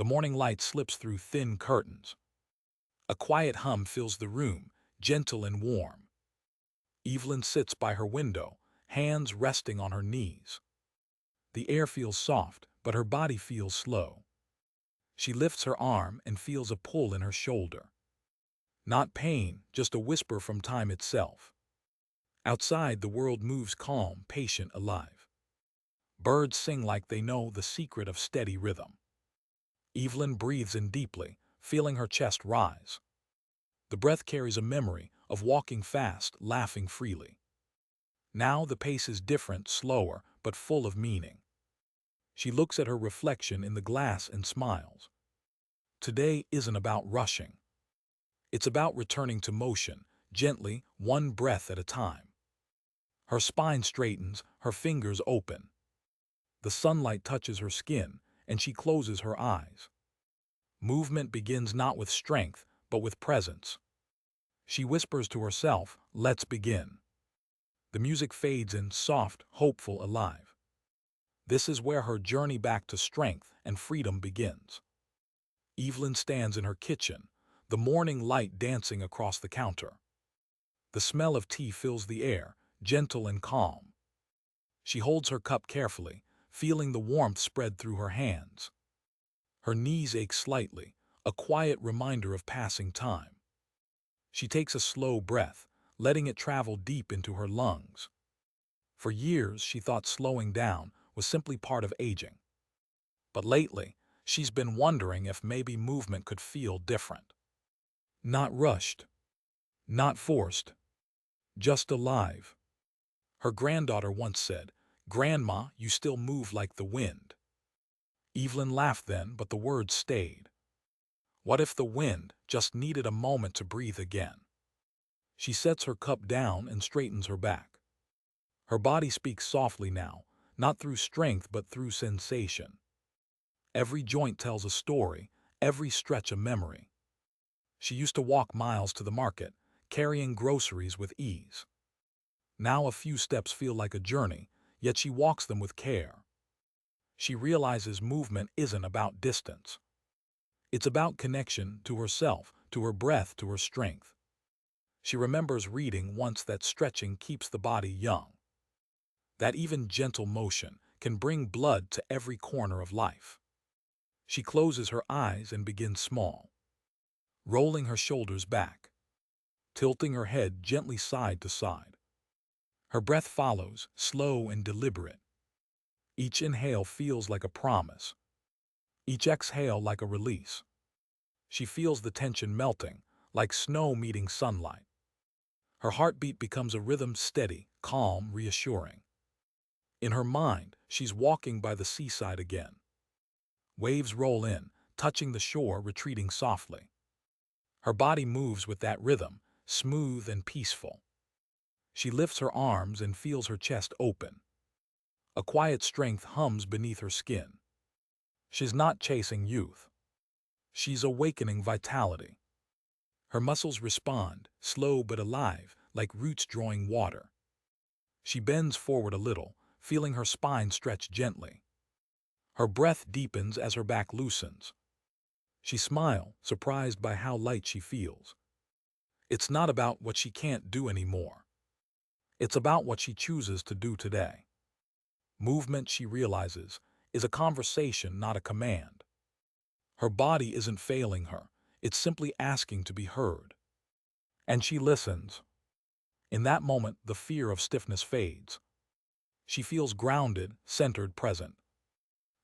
The morning light slips through thin curtains. A quiet hum fills the room, gentle and warm. Evelyn sits by her window, hands resting on her knees. The air feels soft, but her body feels slow. She lifts her arm and feels a pull in her shoulder. Not pain, just a whisper from time itself. Outside, the world moves calm, patient, alive. Birds sing like they know the secret of steady rhythm. Evelyn breathes in deeply, feeling her chest rise. The breath carries a memory of walking fast, laughing freely. Now the pace is different, slower, but full of meaning. She looks at her reflection in the glass and smiles. Today isn't about rushing. It's about returning to motion, gently, one breath at a time. Her spine straightens, her fingers open. The sunlight touches her skin, and she closes her eyes. Movement begins not with strength, but with presence. She whispers to herself, "Let's begin." The music fades in, soft, hopeful, alive. This is where her journey back to strength and freedom begins. Evelyn stands in her kitchen, the morning light dancing across the counter. The smell of tea fills the air, gentle and calm. She holds her cup carefully, feeling the warmth spread through her hands. Her knees ache slightly, a quiet reminder of passing time. She takes a slow breath, letting it travel deep into her lungs. For years, she thought slowing down was simply part of aging. But lately, she's been wondering if maybe movement could feel different. Not rushed, not forced, just alive. Her granddaughter once said, "Grandma, you still move like the wind." Evelyn laughed then, but the words stayed. What if the wind just needed a moment to breathe again? She sets her cup down and straightens her back. Her body speaks softly now, not through strength but through sensation. Every joint tells a story, every stretch a memory. She used to walk miles to the market, carrying groceries with ease. Now a few steps feel like a journey, yet she walks them with care. She realizes movement isn't about distance. It's about connection to herself, to her breath, to her strength. She remembers reading once that stretching keeps the body young, that even gentle motion can bring blood to every corner of life. She closes her eyes and begins small, rolling her shoulders back, tilting her head gently side to side. Her breath follows, slow and deliberate. Each inhale feels like a promise, each exhale like a release. She feels the tension melting, like snow meeting sunlight. Her heartbeat becomes a rhythm, steady, calm, reassuring. In her mind, she's walking by the seaside again. Waves roll in, touching the shore, retreating softly. Her body moves with that rhythm, smooth and peaceful. She lifts her arms and feels her chest open. A quiet strength hums beneath her skin. She's not chasing youth. She's awakening vitality. Her muscles respond, slow but alive, like roots drawing water. She bends forward a little, feeling her spine stretch gently. Her breath deepens as her back loosens. She smiles, surprised by how light she feels. It's not about what she can't do anymore. It's about what she chooses to do today. Movement, she realizes, is a conversation, not a command. Her body isn't failing her, it's simply asking to be heard. And she listens. In that moment, the fear of stiffness fades. She feels grounded, centered, present.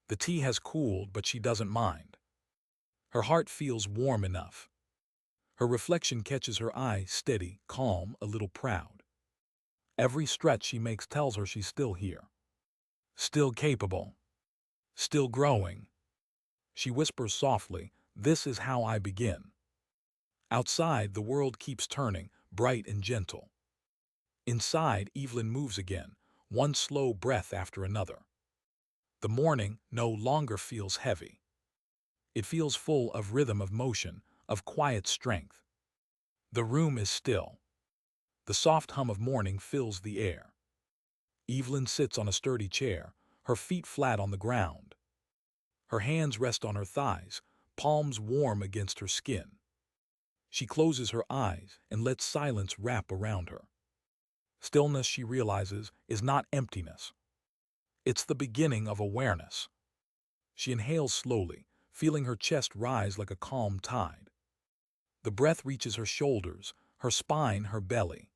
The tea has cooled, but she doesn't mind. Her heart feels warm enough. Her reflection catches her eye, steady, calm, a little proud. Every stretch she makes tells her she's still here, still capable, still growing. She whispers softly, "This is how I begin." Outside, the world keeps turning, bright and gentle. Inside, Evelyn moves again, one slow breath after another. The morning no longer feels heavy. It feels full of rhythm, of motion, of quiet strength. The room is still. The soft hum of morning fills the air. Evelyn sits on a sturdy chair, her feet flat on the ground. Her hands rest on her thighs, palms warm against her skin. She closes her eyes and lets silence wrap around her. Stillness, she realizes, is not emptiness. It's the beginning of awareness. She inhales slowly, feeling her chest rise like a calm tide. The breath reaches her shoulders, her spine, her belly.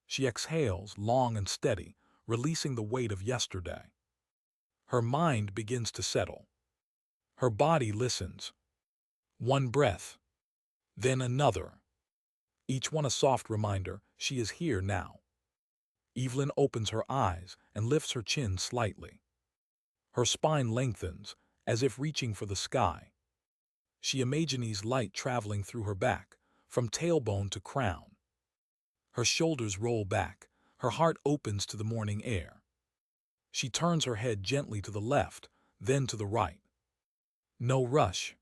She exhales, long and steady, releasing the weight of yesterday. Her mind begins to settle. Her body listens. One breath, then another. Each one a soft reminder she is here now. Evelyn opens her eyes and lifts her chin slightly. Her spine lengthens, as if reaching for the sky. She imagines light traveling through her back, from tailbone to crown. Her shoulders roll back, her heart opens to the morning air. She turns her head gently to the left, then to the right. No rush,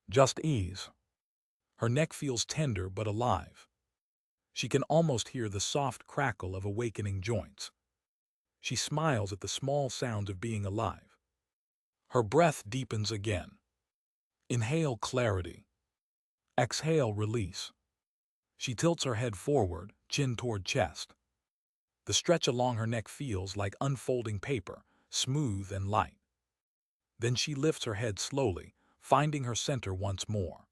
just ease. Her neck feels tender but alive. She can almost hear the soft crackle of awakening joints. She smiles at the small sounds of being alive. Her breath deepens again. Inhale clarity. Exhale release. She tilts her head forward, chin toward chest. The stretch along her neck feels like unfolding paper, smooth and light. Then she lifts her head slowly, finding her center once more.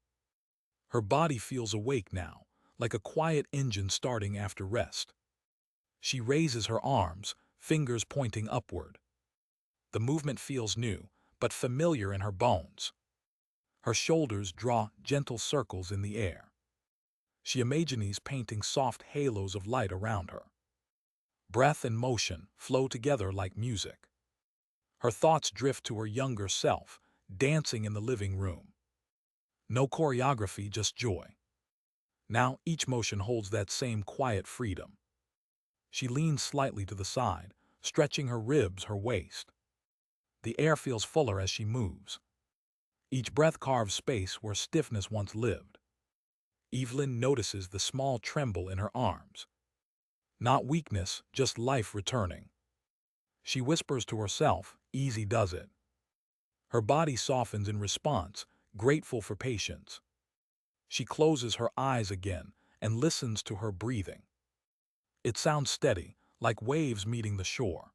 Her body feels awake now, like a quiet engine starting after rest. She raises her arms, fingers pointing upward. The movement feels new, but familiar in her bones. Her shoulders draw gentle circles in the air. She imagines painting soft halos of light around her. Breath and motion flow together like music. Her thoughts drift to her younger self, dancing in the living room. No choreography, just joy. Now each motion holds that same quiet freedom. She leans slightly to the side, stretching her ribs, her waist. The air feels fuller as she moves. Each breath carves space where stiffness once lived. Evelyn notices the small tremble in her arms. Not weakness, just life returning. She whispers to herself, "Easy does it." Her body softens in response, grateful for patience. She closes her eyes again and listens to her breathing. It sounds steady, like waves meeting the shore.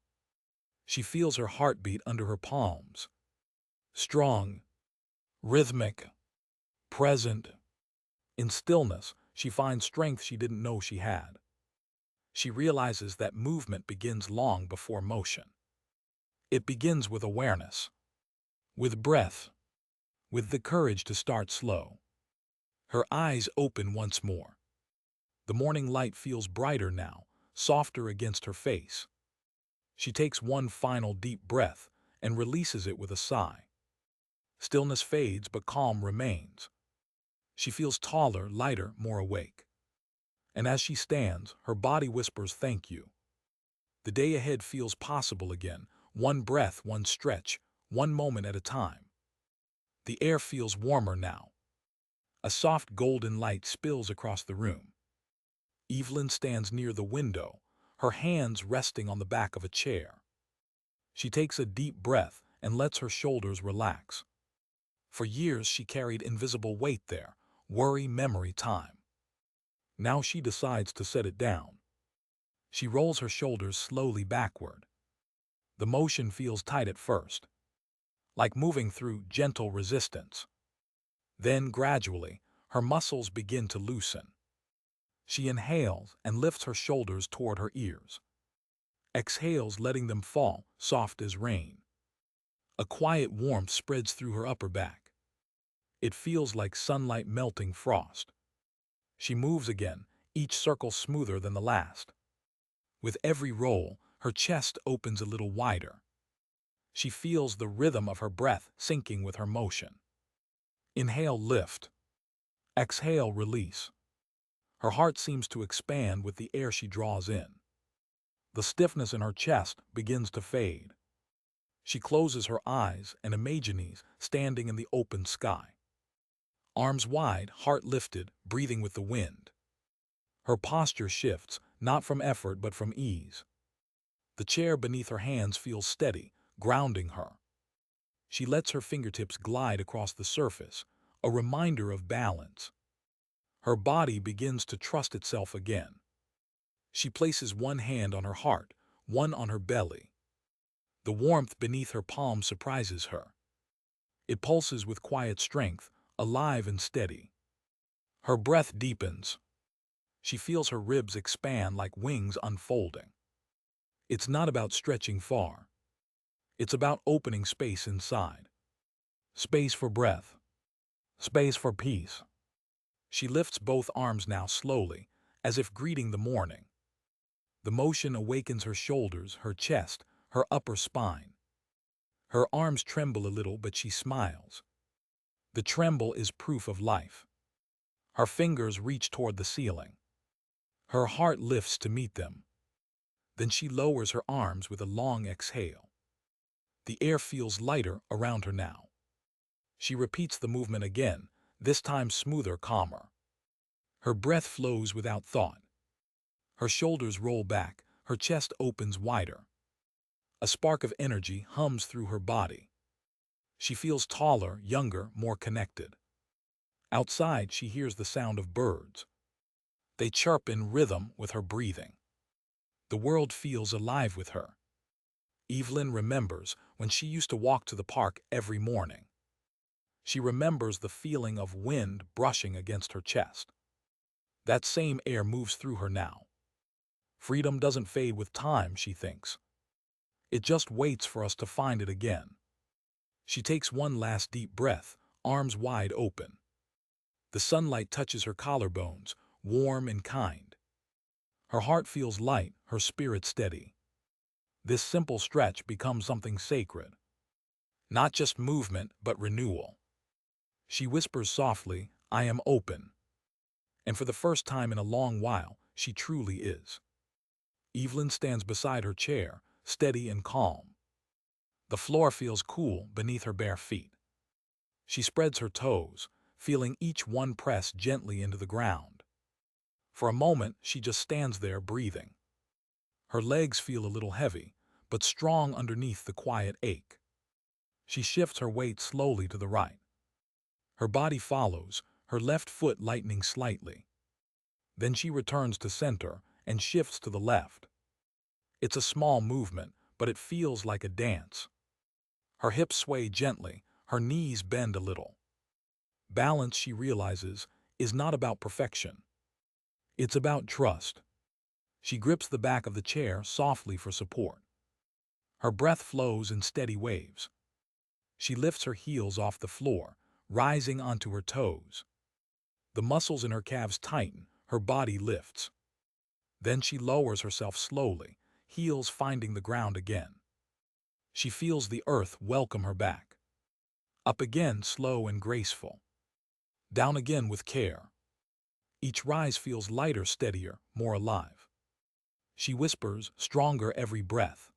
She feels her heartbeat under her palms. Strong, rhythmic, present. In stillness, she finds strength she didn't know she had. She realizes that movement begins long before motion. It begins with awareness, with breath, with the courage to start slow. Her eyes open once more. The morning light feels brighter now, softer against her face. She takes one final deep breath and releases it with a sigh. Stillness fades, but calm remains. She feels taller, lighter, more awake. And as she stands, her body whispers thank you. The day ahead feels possible again, one breath, one stretch, one moment at a time. The air feels warmer now. A soft golden light spills across the room. Evelyn stands near the window, her hands resting on the back of a chair. She takes a deep breath and lets her shoulders relax. For years she carried invisible weight there, worry, memory, time. Now she decides to set it down. She rolls her shoulders slowly backward. The motion feels tight at first, like moving through gentle resistance. Then, gradually, her muscles begin to loosen. She inhales and lifts her shoulders toward her ears. Exhales, letting them fall, soft as rain. A quiet warmth spreads through her upper back. It feels like sunlight melting frost. She moves again, each circle smoother than the last. With every roll, her chest opens a little wider. She feels the rhythm of her breath syncing with her motion. Inhale, lift. Exhale, release. Her heart seems to expand with the air she draws in. The stiffness in her chest begins to fade. She closes her eyes and imagines standing in the open sky. Arms wide, heart lifted, breathing with the wind. Her posture shifts, not from effort but from ease. The chair beneath her hands feels steady, grounding her. She lets her fingertips glide across the surface, a reminder of balance. Her body begins to trust itself again. She places one hand on her heart, one on her belly. The warmth beneath her palm surprises her. It pulses with quiet strength, alive and steady. Her breath deepens. She feels her ribs expand like wings unfolding. It's not about stretching far. It's about opening space inside. Space for breath. Space for peace. She lifts both arms now slowly, as if greeting the morning. The motion awakens her shoulders, her chest, her upper spine. Her arms tremble a little, but she smiles. The tremble is proof of life. Her fingers reach toward the ceiling. Her heart lifts to meet them. Then she lowers her arms with a long exhale. The air feels lighter around her now. She repeats the movement again, this time smoother, calmer. Her breath flows without thought. Her shoulders roll back, her chest opens wider. A spark of energy hums through her body. She feels taller, younger, more connected. Outside, she hears the sound of birds. They chirp in rhythm with her breathing. The world feels alive with her. Evelyn remembers when she used to walk to the park every morning. She remembers the feeling of wind brushing against her chest. That same air moves through her now. Freedom doesn't fade with time, she thinks. It just waits for us to find it again. She takes one last deep breath, arms wide open. The sunlight touches her collarbones, warm and kind. Her heart feels light, her spirit steady. This simple stretch becomes something sacred. Not just movement, but renewal. She whispers softly, "I am open." And for the first time in a long while, she truly is. Evelyn stands beside her chair, steady and calm. The floor feels cool beneath her bare feet. She spreads her toes, feeling each one press gently into the ground. For a moment, she just stands there breathing. Her legs feel a little heavy, but strong underneath the quiet ache. She shifts her weight slowly to the right. Her body follows, her left foot lightening slightly. Then she returns to center and shifts to the left. It's a small movement, but it feels like a dance. Her hips sway gently, her knees bend a little. Balance, she realizes, is not about perfection. It's about trust. She grips the back of the chair softly for support. Her breath flows in steady waves. She lifts her heels off the floor, rising onto her toes. The muscles in her calves tighten, her body lifts. Then she lowers herself slowly, heels finding the ground again. She feels the earth welcome her back. Up again, slow and graceful. Down again with care. Each rise feels lighter, steadier, more alive. She whispers, stronger every breath.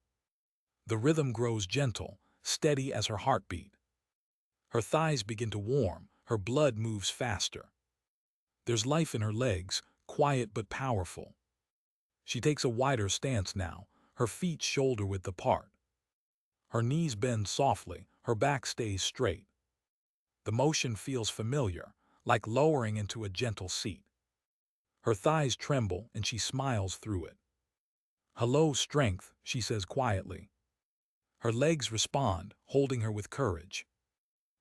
The rhythm grows gentle, steady as her heartbeat. Her thighs begin to warm, her blood moves faster. There's life in her legs, quiet but powerful. She takes a wider stance now, her feet shoulder-width apart. Her knees bend softly, her back stays straight. The motion feels familiar, like lowering into a gentle seat. Her thighs tremble and she smiles through it. "Hello, strength," she says quietly. Her legs respond, holding her with courage.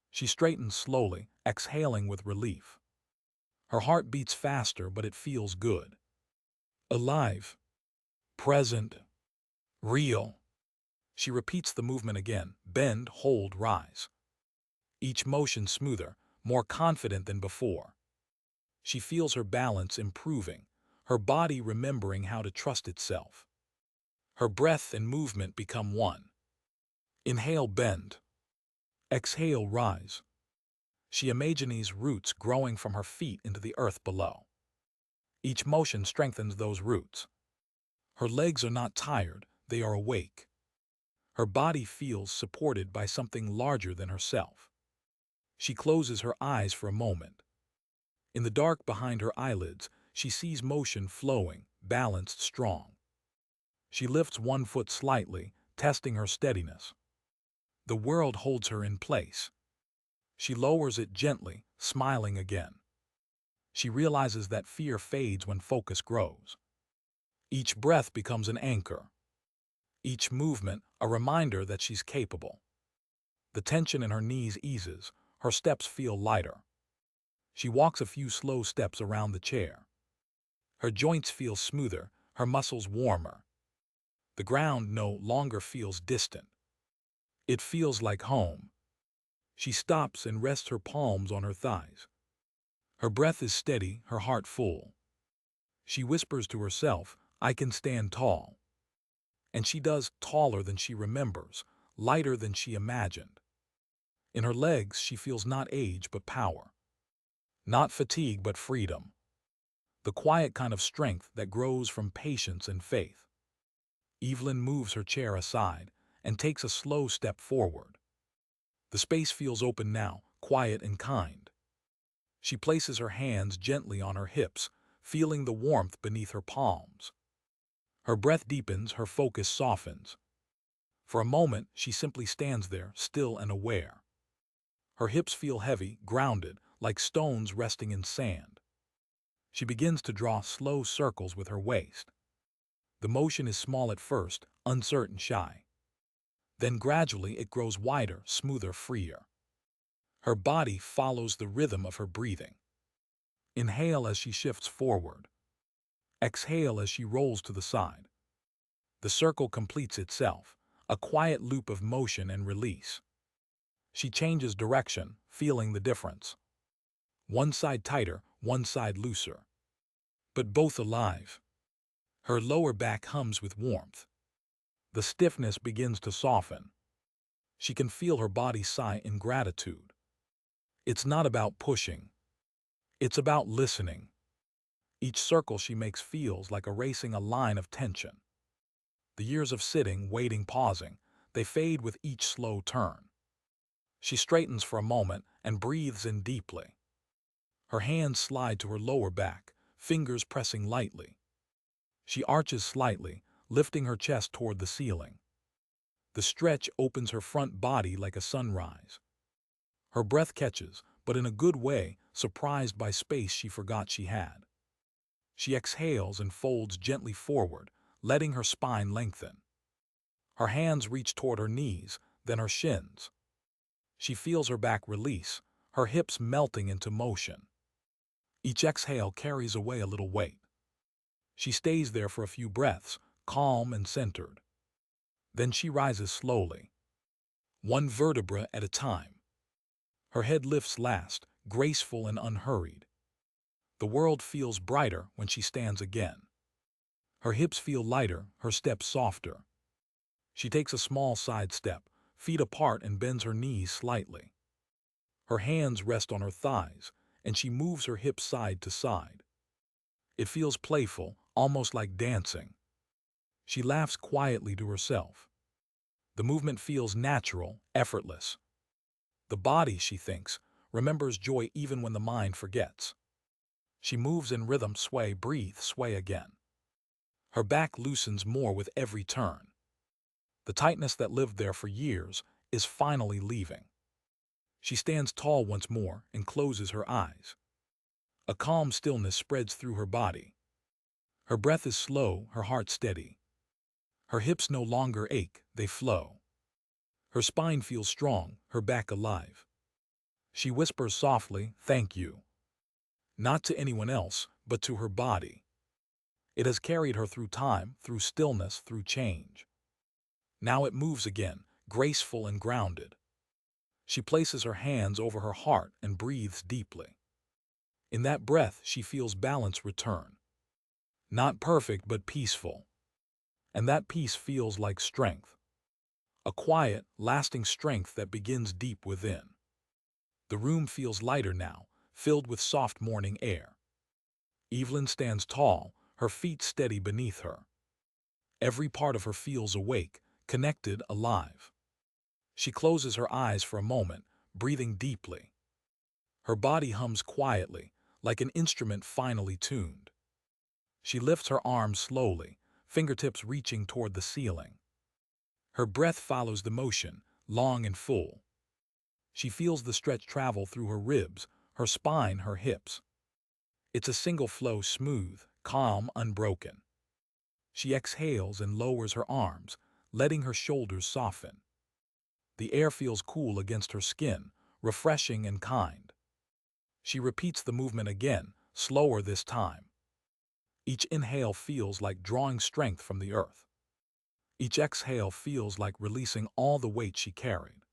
She straightens slowly, exhaling with relief. Her heart beats faster, but it feels good. Alive. Present. Real. She repeats the movement again, bend, hold, rise. Each motion smoother, more confident than before. She feels her balance improving, her body remembering how to trust itself. Her breath and movement become one. Inhale, bend. Exhale, rise. She imagines roots growing from her feet into the earth below. Each motion strengthens those roots. Her legs are not tired, they are awake. Her body feels supported by something larger than herself. She closes her eyes for a moment. In the dark behind her eyelids, she sees motion flowing, balanced, strong. She lifts one foot slightly, testing her steadiness. The world holds her in place. She lowers it gently, smiling again. She realizes that fear fades when focus grows. Each breath becomes an anchor. Each movement, a reminder that she's capable. The tension in her knees eases, her steps feel lighter. She walks a few slow steps around the chair. Her joints feel smoother, her muscles warmer. The ground no longer feels distant. It feels like home. She stops and rests her palms on her thighs. Her breath is steady, her heart full. She whispers to herself, "I can stand tall." And she does, taller than she remembers, lighter than she imagined. In her legs, she feels not age but power. Not fatigue but freedom. The quiet kind of strength that grows from patience and faith. Evelyn moves her chair aside and takes a slow step forward. The space feels open now, quiet and kind. She places her hands gently on her hips, feeling the warmth beneath her palms. Her breath deepens, her focus softens. For a moment, she simply stands there, still and aware. Her hips feel heavy, grounded, like stones resting in sand. She begins to draw slow circles with her waist. The motion is small at first, uncertain, shy. Then gradually it grows wider, smoother, freer. Her body follows the rhythm of her breathing. Inhale as she shifts forward. Exhale as she rolls to the side. The circle completes itself, a quiet loop of motion and release. She changes direction, feeling the difference. One side tighter, one side looser. But both alive. Her lower back hums with warmth. The stiffness begins to soften. She can feel her body sigh in gratitude. It's not about pushing. It's about listening. Each circle she makes feels like erasing a line of tension. The years of sitting, waiting, pausing, they fade with each slow turn. She straightens for a moment and breathes in deeply. Her hands slide to her lower back, fingers pressing lightly. She arches slightly, lifting her chest toward the ceiling. The stretch opens her front body like a sunrise. Her breath catches, but in a good way, surprised by space she forgot she had. She exhales and folds gently forward, letting her spine lengthen. Her hands reach toward her knees, then her shins. She feels her back release, her hips melting into motion. Each exhale carries away a little weight. She stays there for a few breaths, calm and centered. Then she rises slowly, one vertebra at a time. Her head lifts last, graceful and unhurried. The world feels brighter when she stands again. Her hips feel lighter, her steps softer. She takes a small side step, feet apart, and bends her knees slightly. Her hands rest on her thighs, and she moves her hips side to side. It feels playful, almost like dancing. She laughs quietly to herself. The movement feels natural, effortless. The body, she thinks, remembers joy even when the mind forgets. She moves in rhythm, sway, breathe, sway again. Her back loosens more with every turn. The tightness that lived there for years is finally leaving. She stands tall once more and closes her eyes. A calm stillness spreads through her body. Her breath is slow, her heart steady. Her hips no longer ache, they flow. Her spine feels strong, her back alive. She whispers softly, "Thank you." Not to anyone else, but to her body. It has carried her through time, through stillness, through change. Now it moves again, graceful and grounded. She places her hands over her heart and breathes deeply. In that breath, she feels balance return. Not perfect, but peaceful. And that peace feels like strength. A quiet, lasting strength that begins deep within. The room feels lighter now, filled with soft morning air. Evelyn stands tall, her feet steady beneath her. Every part of her feels awake, connected, alive. She closes her eyes for a moment, breathing deeply. Her body hums quietly, like an instrument finally tuned. She lifts her arms slowly, fingertips reaching toward the ceiling. Her breath follows the motion, long and full. She feels the stretch travel through her ribs, her spine, her hips. It's a single flow, smooth, calm, unbroken. She exhales and lowers her arms, letting her shoulders soften. The air feels cool against her skin, refreshing and kind. She repeats the movement again, slower this time. Each inhale feels like drawing strength from the earth. Each exhale feels like releasing all the weight she carried.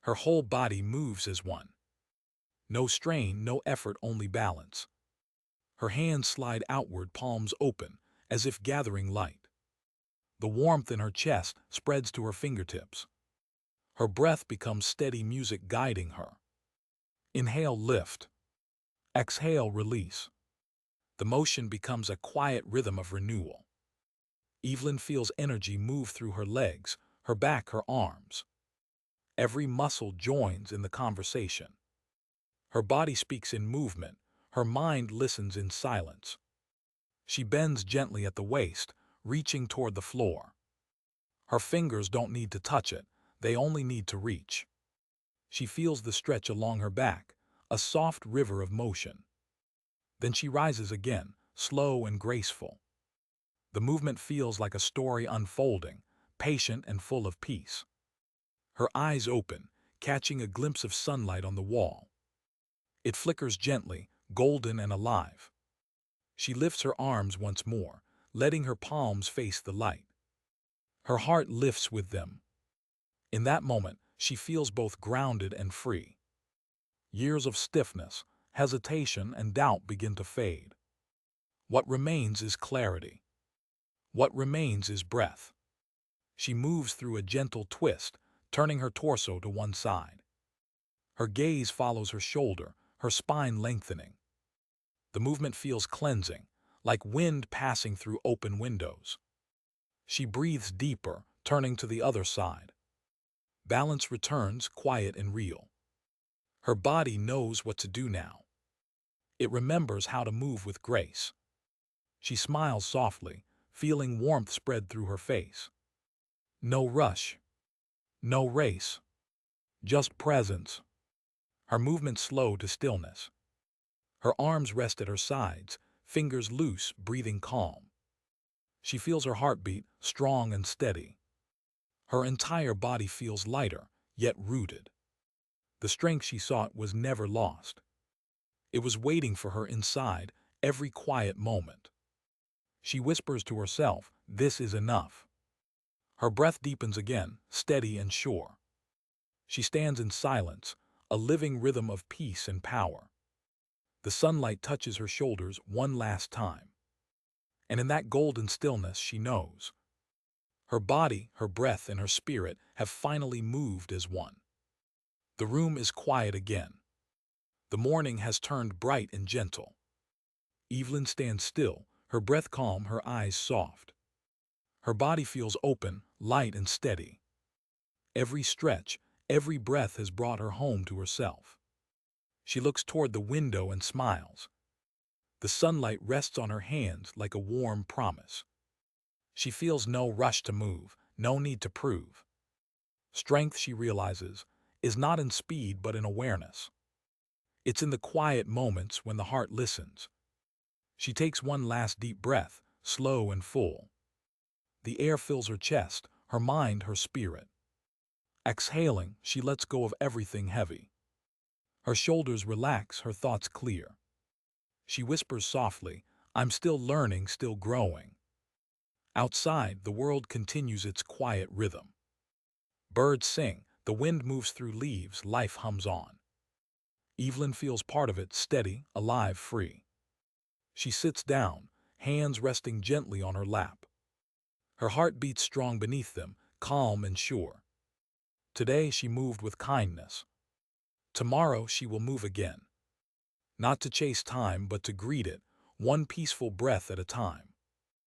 Her whole body moves as one. No strain, no effort, only balance. Her hands slide outward, palms open, as if gathering light. The warmth in her chest spreads to her fingertips. Her breath becomes steady music guiding her. Inhale, lift. Exhale, release. The motion becomes a quiet rhythm of renewal. Evelyn feels energy move through her legs, her back, her arms. Every muscle joins in the conversation. Her body speaks in movement, her mind listens in silence. She bends gently at the waist, reaching toward the floor. Her fingers don't need to touch it, they only need to reach. She feels the stretch along her back, a soft river of motion. Then she rises again, slow and graceful. The movement feels like a story unfolding, patient and full of peace. Her eyes open, catching a glimpse of sunlight on the wall. It flickers gently, golden and alive. She lifts her arms once more, letting her palms face the light. Her heart lifts with them. In that moment, she feels both grounded and free. Years of stiffness, hesitation, and doubt begin to fade. What remains is clarity. What remains is breath. She moves through a gentle twist, turning her torso to one side. Her gaze follows her shoulder, her spine lengthening. The movement feels cleansing, like wind passing through open windows. She breathes deeper, turning to the other side. Balance returns, quiet and real. Her body knows what to do now. It remembers how to move with grace. She smiles softly, feeling warmth spread through her face. No rush. No race. Just presence. Her movement slow to stillness. Her arms rest at her sides, fingers loose, breathing calm. She feels her heartbeat, strong and steady. Her entire body feels lighter, yet rooted. The strength she sought was never lost. It was waiting for her inside every quiet moment. She whispers to herself, "This is enough." Her breath deepens again, steady and sure. She stands in silence, a living rhythm of peace and power. The sunlight touches her shoulders one last time. And in that golden stillness she knows. Her body, her breath, and her spirit have finally moved as one. The room is quiet again. The morning has turned bright and gentle. Evelyn stands still, her breath calm, her eyes soft. Her body feels open, light, and steady. Every stretch, every breath has brought her home to herself. She looks toward the window and smiles. The sunlight rests on her hands like a warm promise. She feels no rush to move, no need to prove. Strength, she realizes, is not in speed but in awareness. It's in the quiet moments when the heart listens. She takes one last deep breath, slow and full. The air fills her chest, her mind, her spirit. Exhaling, she lets go of everything heavy. Her shoulders relax, her thoughts clear. She whispers softly, "I'm still learning, still growing." Outside, the world continues its quiet rhythm. Birds sing, the wind moves through leaves, life hums on. Evelyn feels part of it, steady, alive, free. She sits down, hands resting gently on her lap. Her heart beats strong beneath them, calm and sure. Today she moved with kindness. Tomorrow she will move again. Not to chase time, but to greet it, one peaceful breath at a time.